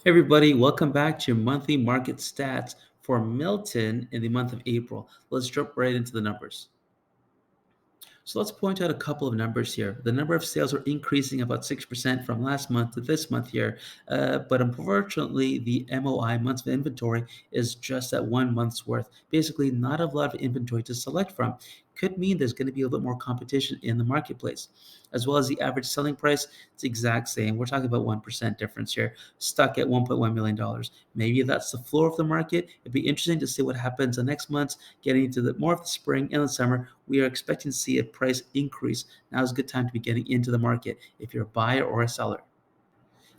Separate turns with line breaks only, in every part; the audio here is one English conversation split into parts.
Hey everybody, welcome back to your monthly market stats for Milton in the month of April. Let's jump right into the numbers. So let's point out a couple of numbers here. The number of sales are increasing about 6% from last month to this month here, but unfortunately, the MOI, months of inventory, is just at 1 month's worth. Basically, not a lot of inventory to select from. Could mean there's going to be a little bit more competition in the marketplace. As well as the average selling price, it's the exact same. We're talking about 1% difference here, stuck at $1.1 million. Maybe that's the floor of the market. It'd be interesting to see what happens the next months, getting into the more of the spring and the summer. We are expecting to see a price increase. Now is a good time to be getting into the market if you're a buyer or a seller.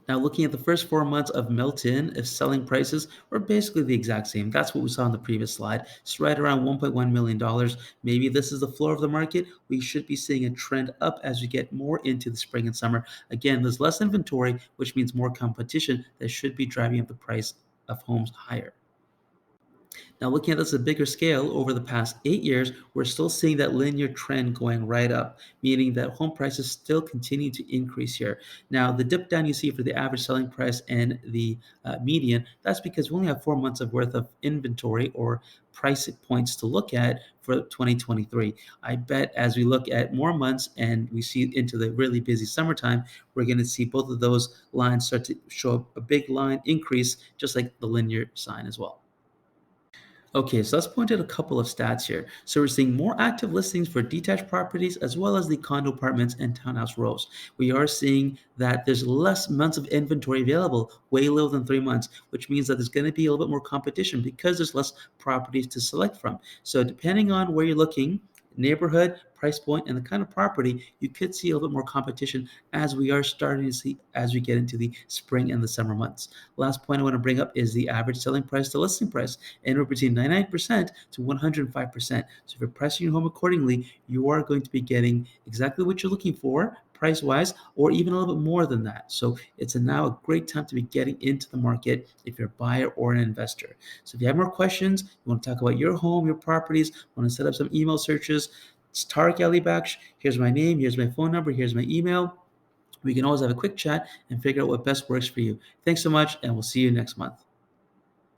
Now, looking at the first 4 months of Milton, if selling prices were basically the exact same. That's what we saw on the previous slide. It's right around $1.1 million. Maybe this is the floor of the market. We should be seeing a trend up as we get more into the spring and summer. Again, there's less inventory, which means more competition that should be driving up the price of homes higher. Now, looking at this at a bigger scale, over the past 8 years, we're still seeing that linear trend going right up, meaning that home prices still continue to increase here. Now, the dip down you see for the average selling price and the median, that's because we only have 4 months of worth of inventory or price points to look at for 2023. I bet as we look at more months and we see into the really busy summertime, we're going to see both of those lines start to show up a big line increase, just like the linear sign as well. Okay, so let's point out a couple of stats here. So we're seeing more active listings for detached properties as well as the condo apartments and townhouse rows. We are seeing that there's less months of inventory available, way lower than 3 months, which means that there's going to be a little bit more competition because there's less properties to select from. So depending on where you're looking, neighborhood, price point, and the kind of property, you could see a little bit more competition as we are starting to see as we get into the spring and the summer months. Last point I want to bring up is the average selling price to listing price, anywhere between 99% to 105%. So if you're pricing your home accordingly, you are going to be getting exactly what you're looking for price wise, or even a little bit more than that. So it's now a great time to be getting into the market if you're a buyer or an investor. So if you have more questions, you want to talk about your home, your properties, want to set up some email searches, it's Tarek Ali Baksh. Here's my name, here's my phone number, here's my email. We can always have a quick chat and figure out what best works for you. Thanks so much, and we'll see you next month.